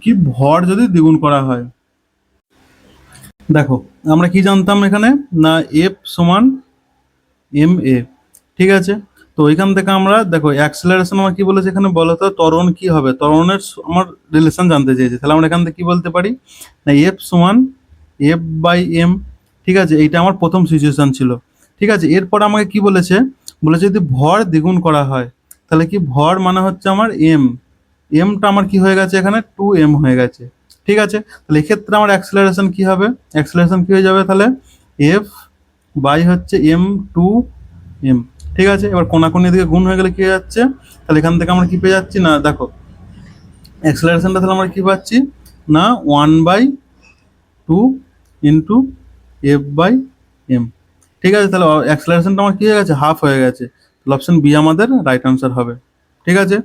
কি ভর যদি দ্বিগুণ করা হয়। দেখো আমরা কি জানতাম এখানে না এফ সমান এম এ। ঠিক আছে, তো এখান থেকে আমরা দেখো অ্যাক্সেলারেশন আমার কি বলেছে এখানে বলো তো, ত্বরণ কি হবে, ত্বরণের আমার রিলেশন জানতে চেয়েছে। তাহলে আমরা এখান থেকে কি বলতে পারি না এফ সমান F/m। ঠিক আছে, এইটা আমার প্রথম সিচুয়েশন ছিল। ঠিক আছে, এরপর আমাকে কি বলেছে, যদি ভর দ্বিগুণ করা হয়, তাহলে কি ভর মানে হচ্ছে আমার এম, এমটা আমার কি হয়ে গেছে এখানে 2m হয়ে গেছে। ঠিক আছে, তাহলে এক্ষেত্রে আমার অ্যাক্সেলারেশন কি হবে, কি হয়ে যাবে তাহলে এফ বাই হচ্ছে m2m। ঠিক আছে, এবার কোনাকুনি দিকে গুণ হয়ে গেলে কি হয়ে যাচ্ছে, তাহলে এখান থেকে আমরা কি পেয়ে যাচ্ছি না দেখো অ্যাক্সেলারেশনটা তাহলে আমরা কি পাচ্ছি না 1/2 ইন্টু F/m। ঠিক আছে, তাহলে অ্যাক্সেলারেশনটা আমার কি হয়ে গেছে হাফ হয়ে গেছে। তাহলে অপশন বি আমাদের রাইট আনসার হবে। ঠিক আছে।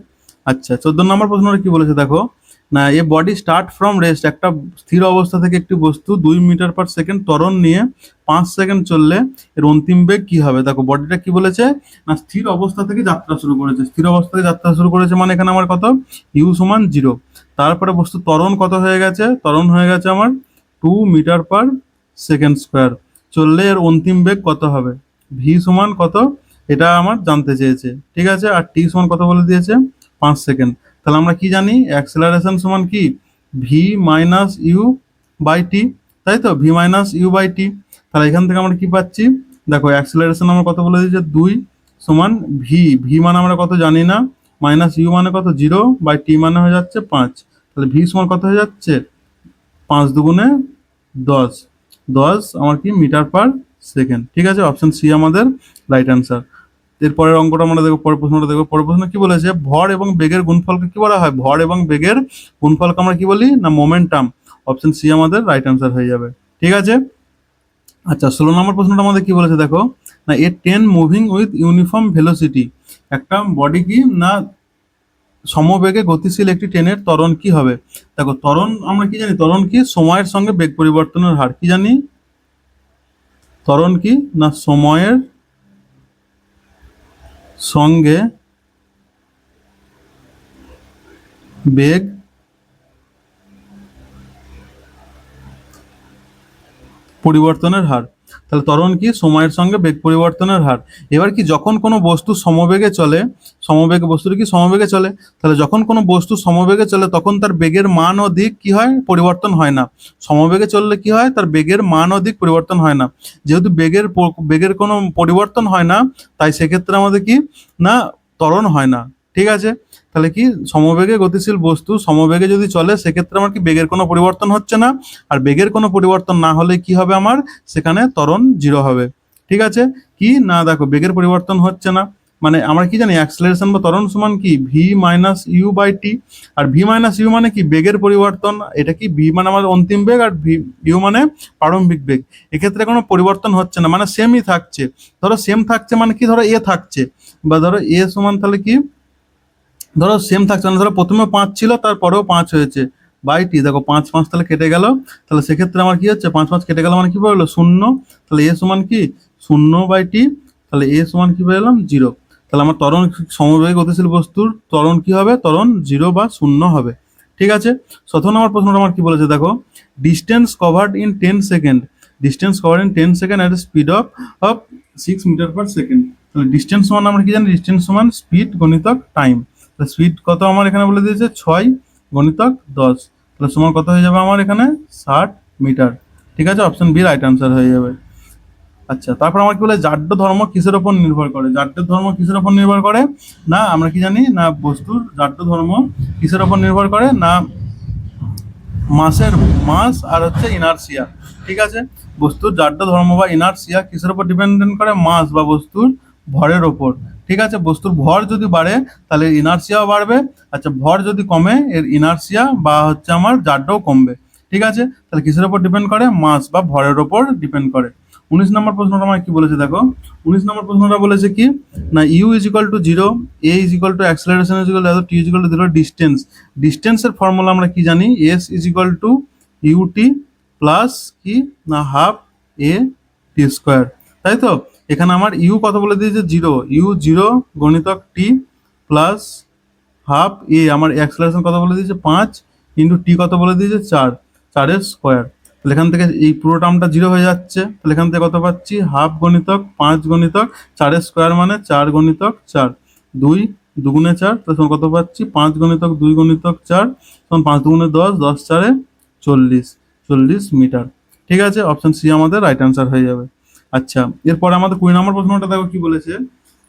আচ্ছা, 14 নম্বর প্রশ্নটা কি বলেছে দেখো, না, এ বডি স্টার্ট ফ্রম রেস্ট, একটা স্থির অবস্থা থেকে একটি বস্তু 2 মিটার/সেকেন্ড ত্বরণ নিয়ে 5 সেকেন্ড চললে এর অন্তিম বেগ কি হবে? দেখো বডিটা কি বলেছে, না স্থির অবস্থা থেকে যাত্রা শুরু করেছে। স্থির অবস্থা থেকে যাত্রা শুরু করেছে মানে এখানে আমার কত, ইউ সমান 0। তারপরে বস্তু ত্বরণ কত হয়ে গেছে, ত্বরণ হয়ে গেছে আমার 2 মিটার/সেকেন্ড স্কোয়ার। চললে এর অন্তিম বেগ কত হবে, ভি সমান কত, এটা আমার জানতে চেয়েছে। ঠিক আছে, আর টি সমান কত বলে দিয়েছে, 5 সেকেন্ড। তাহলে আমরা কি জানি, অ্যাক্সেলারেশন সমান কি, ভি মাইনাস ইউ বাই টি, তাই তো, ভি মাইনাস ইউ বাই টি। তাহলে এখান থেকে আমরা কি পাচ্ছি, দেখো অ্যাক্সেলারেশন আমরা কত বলে দিয়েছে, 2 সমান ভি, ভি মানে আমরা কত জানি না, মাইনাস ইউ মানে কত 0, বাই টি মানে হয়ে যাচ্ছে 5। তাহলে ভি সমান কত হয়ে যাচ্ছে, 5 × 2 = 10, 10 আমার কি মিটার/সেকেন্ড। ঠিক আছে, অপশন সি আমাদের রাইট অ্যান্সার। এরপরের অঙ্কটা আমরা দেখবো, পরের প্রশ্নটা দেখবো। পরের প্রশ্ন কি বলেছে, ভর এবং বেগের গুণফলকে কি বলা হয়, ভর এবং বেগের গুণফলকে আমরা কি বলি, না মোমেন্টাম। অপশন সি আমাদের রাইট অ্যান্সার হয়ে যাবে। ঠিক আছে, আচ্ছা 16 নম্বর প্রশ্নটা আমাদের কি বলেছে দেখো, না a train moving with uniform velocity, একটা বডি কি না সমবেগে গতিশীল একটি ট্রেনের ত্বরণ কি হবে? দেখো ত্বরণ আমরা কি জানি, ত্বরণ কি, সময়ের সঙ্গে বেগ পরিবর্তনের হার। কি জানি, ত্বরণ কি, না সময়ের সঙ্গে বেগ পরিবর্তনের হার। তাহলে ত্বরণ কি, সময়ের সঙ্গে বেগ পরিবর্তনের হার। এবার কি, যখন কোনো বস্তু সমবেগে চলে, সমবেগে বস্তুটি কি সমবেগে চলে, তাহলে যখন কোনো বস্তু সমবেগে চলে তখন তার বেগের মান ও দিক কি হয়, পরিবর্তন হয় না। সমবেগে চললে কি হয়, তার বেগের মান ও দিক পরিবর্তন হয় না। যেহেতু বেগের কোনো পরিবর্তন হয় না, তাই সেক্ষেত্রে আমাদের কি, না ত্বরণ হয় না। ঠিক আছে, তাহলে কি, সমবেগে গতিশীল বস্তু সমবেগে যদি চলে সেক্ষেত্রে আমার কি বেগের কোনো পরিবর্তন হচ্ছে না, আর বেগের কোনো পরিবর্তন না হলে কি হবে আমার, সেখানে ত্বরণ 0 হবে। ঠিক আছে, কি না দেখো বেগের পরিবর্তন হচ্ছে না মানে আমরা কি জানি, অ্যাক্সেলারেশন বা ত্বরণ সমান কি, v minus u by t. আর ভি মাইনাস ইউ মানে কি, বেগের পরিবর্তন, এটা কি ভি মানে আমার অন্তিম বেগ, আর ভি ইউ মানে প্রারম্ভিক বেগ। এক্ষেত্রে কোনো পরিবর্তন হচ্ছে না, মানে সেমই থাকছে। ধরো সেম থাকছে মানে কি, ধরো এ থাকছে, বা ধরো এ সমান তাহলে কি, ধরো সেম থাকছে না, ধরো প্রথমে 5 ছিল তারপরেও 5 হয়েছে, বাই টি। দেখো 5 5 তাহলে কেটে গেল, তাহলে সেক্ষেত্রে আমার কি হচ্ছে, 5 5 কেটে গেল মানে কি বললো, 0। তাহলে এ সমান কি, 0/t। তাহলে এ সমান কি পেলাম, 0। তাহলে আমার ত্বরণ, সমবেগে গতিশীল বস্তুর ত্বরণ কি হবে, ত্বরণ 0 বা 0 হবে। ঠিক আছে, 17 নম্বর প্রশ্নটা আমার কি বলেছে দেখো, distance covered in 10 second, distance covered in 10 second at speed of 6 metre per second. তাহলে ডিস্টেন্স সমান আমরা কি জানি, ডিস্টেন্স সমান স্পিড গণিতক টাইম। স্পিড কত আমার এখানে বলে দিয়েছে, 6 × 10, তাহলে সমান কত হয়ে যাবে আমার এখানে, 60 মিটার। ঠিক আছে, অপশন বি রাইট আনসার হয়ে যাবে। আচ্ছা, তারপর আমার কি বলে, জাড্য ধর্ম কিসের ওপর নির্ভর করে, জাড্য ধর্ম কিসের ওপর নির্ভর করে, না আমরা কি জানি, না বস্তুর জাড্য ধর্ম কিসের ওপর নির্ভর করে, না মাসের মাস আর হচ্ছে ইনার্সিয়া। ঠিক আছে, বস্তুর জাড্য ধর্ম বা ইনার্সিয়া কিসের উপর ডিপেন্ডেন্ট করে, মাস বা বস্তুর ভরের ওপর। ঠিক আছে, বস্তুর ভর যদি বাড়ে তাহলে ইনার্সিয়াও বাড়বে। আচ্ছা, ভর যদি কমে এর ইনার্সিয়া বা হচ্ছে আমার জাড্যও কমবে। ঠিক আছে, তাহলে কিসের উপর ডিপেন্ড করে, মাস বা ভরের ওপর ডিপেন্ড করে। 19 নম্বর প্রশ্নটা আমার কি বলেছে দেখো, 19 নম্বর প্রশ্নটা বলেছে কি, না u is equal to 0, a is equal to acceleration is equal to t is equal to 0, distance. ডিস্টেন্সের ফর্মুলা আমরা কি জানি, s is equal to u t plus কি, না হাফ এ টি স্কোয়ার। তাই তো, এখানে আমার ইউ কত বলে দিয়েছে, 0, ইউ 0 গণিতক টি প্লাস হাফ এ, আমার অ্যাক্সেলারেশন কত বলে দিয়েছে 5, ইন্টু টি কত বলে দিয়েছে 4, 4 স্কোয়ার। তাহলে এখান থেকে এই পুরো টার্মটা 0 হয়ে যাচ্ছে, তাহলে এখান থেকে কত পাচ্ছি, হাফ গণিতক 5 গণিতক 4 স্কোয়ার মানে 4 গণিতক 4, 2 2 4, তখন কত পাচ্ছি, 5 গণিতক 2 গণিতক 4, তখন 5 2 10, 10 4 40, 40 মিটার। ঠিক আছে, অপশন সি আমাদের রাইট অ্যান্সার হয়ে যাবে। আচ্ছা, এরপরে আমাদের 20 নম্বর প্রশ্নটা দেখো কি বলেছে,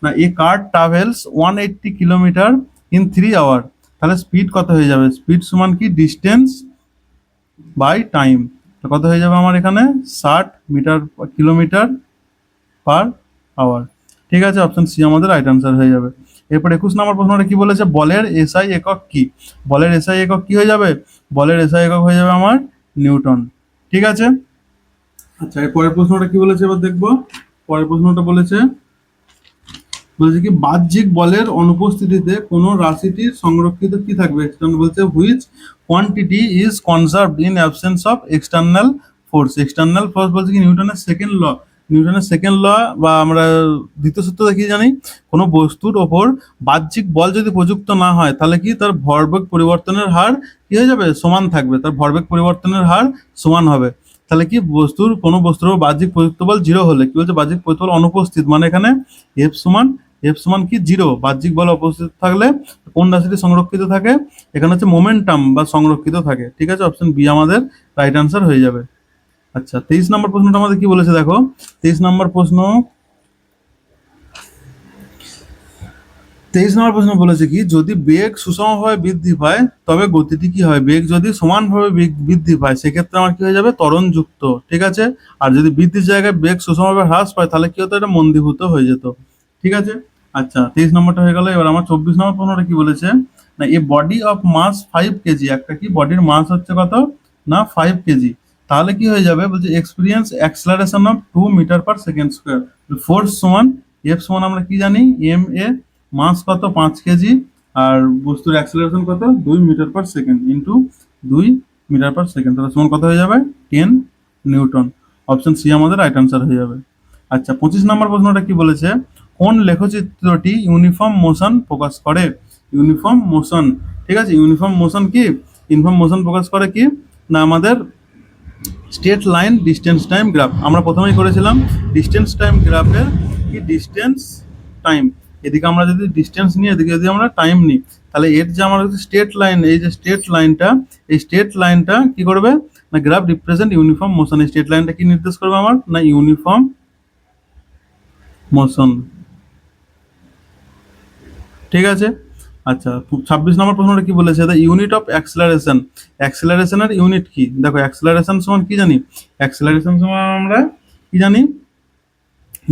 না a car travels 180 kilometre in 3 hour. তাহলে স্পিড কত হয়ে যাবে, স্পিড সমান কি, ডিস্টেন্স বাই টাইম। কত হয়ে যাবে আমার এখানে, 60 কিলোমিটার/আওয়ার। ঠিক আছে, অপশন সি আমাদের রাইট অ্যান্সার হয়ে যাবে। এরপর 21 নম্বর প্রশ্নটা কি বলেছে, বলের এসআই একক কি, বলের এসআই একক কি হয়ে যাবে, বলের এসআই একক হয়ে যাবে আমার নিউটন। ঠিক আছে, আচ্ছা এর পরের প্রশ্নটা কি বলেছে এবার দেখবো। পরের প্রশ্নটা বলেছে, বলছে কি বাহ্যিক বলের অনুপস্থিতিতে কোন রাশিটির সংরক্ষিত কি থাকবে, এক্সটার্নাল বলছে which quantity is conserved in absence of external force. External force বলছে কি নিউটনের সেকেন্ড ল বা আমরা দ্বিতীয় সূত্র দেখি জানি, কোনো বস্তুর ওপর বাহ্যিক বল যদি প্রযুক্ত না হয় তাহলে কি তার ভরবেগ পরিবর্তনের হার কি হয়ে যাবে, সমান থাকবে, তার ভরবেগ পরিবর্তনের হার সমান হবে। তাহলে কি কোনো বস্তুর উপর বাহ্যিক প্রযুক্ত বল জিরো হলে কি বলছে, বাহ্যিক প্রযুক্ত বল অনুপস্থিত, মানে এখানে এফ সমান কি জিরো, বাহ্যিক বল উপস্থিত থাকলে কোন রাশিটি সংরক্ষিত থাকে, এখানে হচ্ছে মোমেন্টাম বা সংরক্ষিত থাকে। ঠিক আছে, অপশন বি আমাদের রাইট আনসার হয়ে যাবে। আচ্ছা 23 নম্বর প্রশ্নটা আমাদের কি বলেছে দেখো, 23 নম্বর প্রশ্ন বলেছে কি, যদি বেগ সুষমভাবে বৃদ্ধি পায় তবে গতিটি কি হয়, বেগ যদি সমানভাবে বৃদ্ধি পায় সেক্ষেত্রে আমার কি হয়ে যাবে, ত্বরণ যুক্ত। ঠিক আছে, আর যদি বৃদ্ধির জায়গায় বেগ সুষমভাবে হ্রাস পায় তাহলে কি হতো, এটা মন্দীভূত হয়ে যেত। ঠিক আছে, আচ্ছা 23 নম্বরটা হয়ে গেল। এবার আমার 24 নম্বর প্রশ্নটা কি বলেছে না, এ বডি অফ মাস 5 কেজি, একটা কি বডির মাস হচ্ছে কত না 5 কেজি, তাহলে কি হয়ে যাবে বলছে experience acceleration of 2 metre per second square. Force সমান এফ সমান আমরা কি জানি এম এ, মাস কত 5 কেজি, আর বস্তুর অ্যাক্সেলারেশন কত 2 মিটার/সেকেন্ড ইন্টু 2 মিটার/সেকেন্ড, তাহলে সমান কত হয়ে যাবে 10 নিউটন। অপশন সি আমাদের রাইট আনসার হয়ে যাবে। আচ্ছা 25 নম্বর প্রশ্নটা কি বলেছে, কোন লেখচিত্রটি ইউনিফর্ম মোশন প্রকাশ করে, ইউনিফর্ম মোশন। ঠিক আছে, ইউনিফর্ম মোশন কি, ইউনিফর্ম মোশন প্রকাশ করে কি না আমাদের straight line distance time graph. আমরা প্রথমেই করেছিলাম ডিস্টেন্স টাইম গ্রাফের কি ডিস্টেন্স টাইম, এদিকে আমরা যদি ডিস্টেন্স নিই এদিকে যদি আমরা টাইম নিই, তাহলে এর যে আমার স্ট্রেট লাইন, এই যে স্ট্রেট লাইনটা, এই স্ট্রেট লাইনটা কি করবে না গ্রাফ রিপ্রেজেন্ট ইউনিফর্ম মোশন। এই স্ট্রেট লাইনটা কি নির্দেশ করবে আমার না ইউনিফর্ম মোশন। ঠিক আছে, আচ্ছা 26 নম্বর প্রশ্নটা কি বলেছে, দ্য ইউনিট অফ অ্যাক্সেলারেশন, অ্যাক্সেলারেশনের ইউনিট কি, দেখো অ্যাক্সেলারেশন সমান কি জানি, অ্যাক্সেলারেশন সমান আমরা কি জানি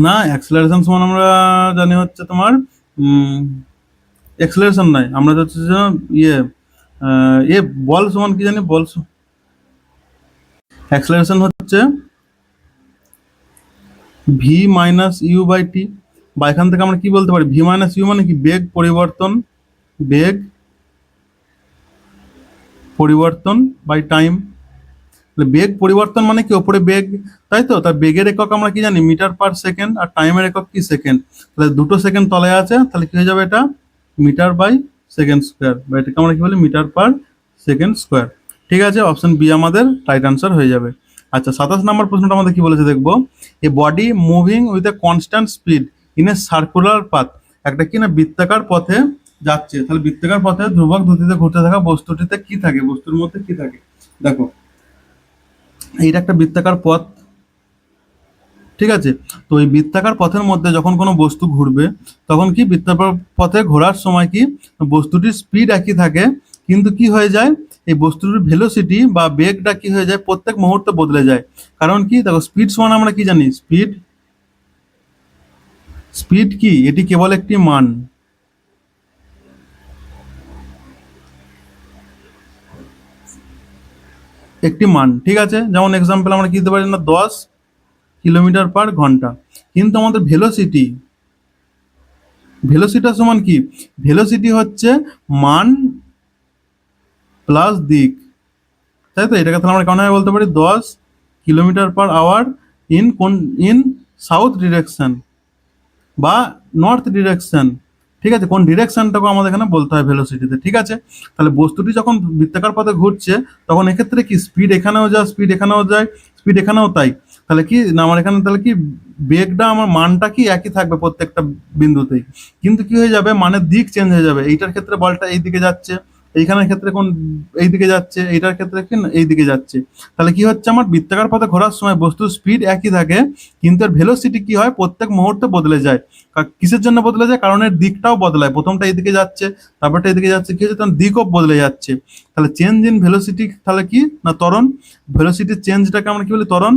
না, অ্যাক্সেলারেশন সমান আমরা জানি হচ্ছে তোমার অ্যাক্সেলারেশন নাই, আমরা হচ্ছে যে ইয়ে এ বল সমান কি জানি, অ্যাক্সেলারেশন হচ্ছে ভি মাইনাস ইউ বাই টি, বা এখান থেকে আমরা কি বলতে পারি ভি মাইনাস ইউ মানে কি বেগ পরিবর্তন, বেগ পরিবর্তন বাই টাইম। বেগ পরিবর্তন মানে কি ওপরে বেগ, তাই তো, তার বেগের একক আমরা কি জানি মিটার/সেকেন্ড, আর টাইমের একক কি সেকেন্ড, তাহলে দুটো সেকেন্ড তলায় আছে, তাহলে কি হয়ে যাবে এটা মিটার/সেকেন্ড স্কোয়ার, বা এটাকে আমরা কি বলি মিটার/সেকেন্ড স্কোয়ার। ঠিক আছে, অপশন বি আমাদের রাইট আনসার হয়ে যাবে। আচ্ছা 27 নম্বর প্রশ্নটা আমাদের কি বলেছে দেখবো, a body moving with a constant speed in a circular path, একটা কি না বৃত্তাকার পথে যাচ্ছে, তাহলে বৃত্তাকার পথে ধ্রুবক গতিতে ঘুরতে থাকা বস্তুটিতে কি থাকে, বস্তুর মধ্যে কি থাকে, দেখো এইটা একটা বৃত্তাকার পথ। ঠিক আছে, তো এই বৃত্তাকার পথের মধ্যে যখন কোনো বস্তু ঘুরবে তখন কি বৃত্তাকার পথে ঘোরার সময় কি বস্তুটির স্পিড একই থাকে, কিন্তু কি হয়ে যায় এই বস্তুটির ভেলোসিটি বা বেগটা কি হয়ে যায় প্রত্যেক মুহূর্তে বদলে যায়। কারণ কি দেখো স্পিড সমান আমরা কি জানি, স্পিড স্পিড কি এটি কেবল একটি মান, একটি মান। ঠিক আছে, যেমন এক্সাম্পল আমরা কি দিতে পারি না 10 কিলোমিটার/ঘন্টা, কিন্তু আমাদের ভেলোসিটি, ভেলোসিটি সমান কি, ভেলোসিটি হচ্ছে মান প্লাস দিক, তাই তো, এটাকে তাহলে আমরা কেমনভাবে বলতে পারি 10 কিলোমিটার/আওয়ার ইন সাউথ ডিরেকশন বা নর্থ ডিরেকশন। ঠিক আছে, কোন ডিরেকশনটাকে আমাদের এখানে বলতে হয় ভেলোসিটিতে। ঠিক আছে, তাহলে বস্তুটি যখন বৃত্তাকার পথে ঘুরছে তখন এক্ষেত্রে কি স্পিড এখানেও যায়, স্পিড এখানেও যায়, স্পিড এখানেও তাই, তাহলে কি না আমার এখানে তাহলে কি বেগটা আমার মানটা কি একই থাকবে প্রত্যেকটা বিন্দুতেই, কিন্তু কি হয়ে যাবে মানের দিক চেঞ্জ হয়ে যাবে, এইটার ক্ষেত্রে বলটা এই দিকে যাচ্ছে, এইখানের ক্ষেত্রে কোন এই দিকে যাচ্ছে, এইটার ক্ষেত্রে কি এই দিকে যাচ্ছে, তাহলে কি হচ্ছে আমার বৃত্তাকার পথে ঘোরার সময় বস্তুর স্পিড একই থাকে কিন্তু এর ভেলোসিটি কি হয় প্রত্যেক মুহূর্তে বদলে যায়। কিসের জন্য বদলে যায়, কারণ এর দিকটাও বদলায়, প্রথমটা এইদিকে যাচ্ছে তারপরটা এদিকে যাচ্ছে, কি হচ্ছে তখন দিকও বদলে যাচ্ছে, তাহলে চেঞ্জ ইন ভেলোসিটি তাহলে কি না ত্বরণ, ভেলোসিটির চেঞ্জটাকে আমরা কি বলি ত্বরণ,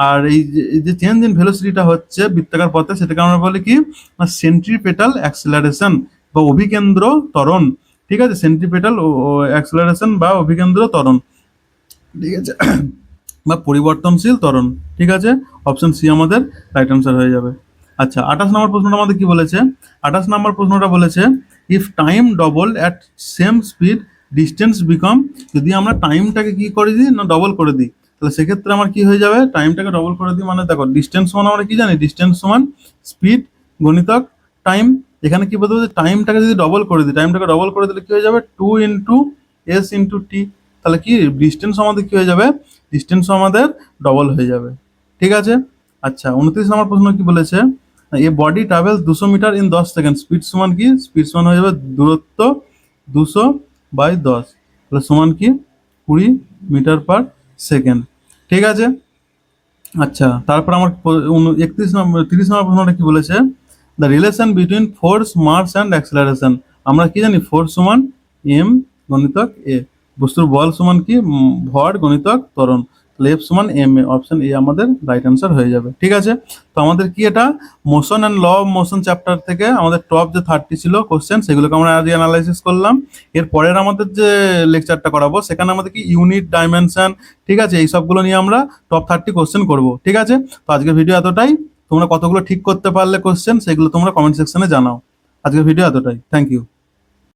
আর এই যে চেঞ্জ ইন ভেলোসিটিটা হচ্ছে বৃত্তাকার পথে সেটাকে আমরা বলি কি না সেন্ট্রিপেটাল অ্যাক্সেলারেশন বা অভিকেন্দ্র ত্বরণ। ঠিক আছে, সেন্ট্রিপেটাল অ্যাক্সেলারেশন বা অভিকেন্দ্র ত্বরণ। ঠিক আছে, বা পরিবর্তনশীল ত্বরণ। ঠিক আছে, অপশন সি আমাদের রাইট আনসার হয়ে যাবে। আচ্ছা, 28 নম্বর প্রশ্নটা আমাদের কি বলেছে? 28 নম্বর প্রশ্নটা বলেছে if time double at same speed distance become, যদি আমরা টাইমটাকে কি করে দিই না ডবল করে দিই, তাহলে সেক্ষেত্রে আমার কি হয়ে যাবে? টাইমটাকে ডবল করে দিই মানে দেখো ডিস্টেন্স সমান আমরা কি জানি, ডিস্টেন্স সমান স্পিড গণিতক টাইম। এখানে কি বলতে হবে, টাইমটাকে যদি ডবল করে দিই, টাইমটাকে ডবল করে দিলে কি হয়ে যাবে? 2 × s × t। তাহলে কি ডিস্টেন্স আমাদের কি হয়ে যাবে? ডিস্টেন্স আমাদের ডবল হয়ে যাবে। ঠিক আছে। আচ্ছা, 29 নম্বর প্রশ্ন কি বলেছে? A body travels 200 metre in 10 second, speed সমান কি? স্পিড সমান হয়ে যাবে দূরত্ব 200/10, তাহলে সমান কি 20 মিটার পার সেকেন্ড। ঠিক আছে। আচ্ছা, তারপর আমার 30 নম্বর প্রশ্নটা কি বলেছে? The relation between force mass and acceleration. আমরা কি জানি? ফোর্স সমান এম গণিতক এ, বস্তুর বল সমান কি ভর গণিতক ত্বরণ, তাহলে এফ সমান এম এ, অপশন এ আমাদের রাইট অ্যান্সার হয়ে যাবে। ঠিক আছে। তো আমাদের কি এটা motion and law of motion chapter থেকে আমাদের টপ যে 30 ছিল কোশ্চেন, সেগুলোকে আমরা আজ অ্যানালাইসিস করলাম। এর পরের আমাদের যে লেকচারটা করাবো সেখানে আমাদের কি ইউনিট ডাইমেনশন, ঠিক আছে, এই সবগুলো নিয়ে আমরা টপ 30 কোশ্চেন করবো। ঠিক আছে। তো আজকের ভিডিও এতটাই। তোমরা কতগুলো ঠিক করতে পারলে কোশ্চেন সেগুলো তোমরা কমেন্ট সেকশনে জানাও। আজকের ভিডিও এতটাই। Thank you.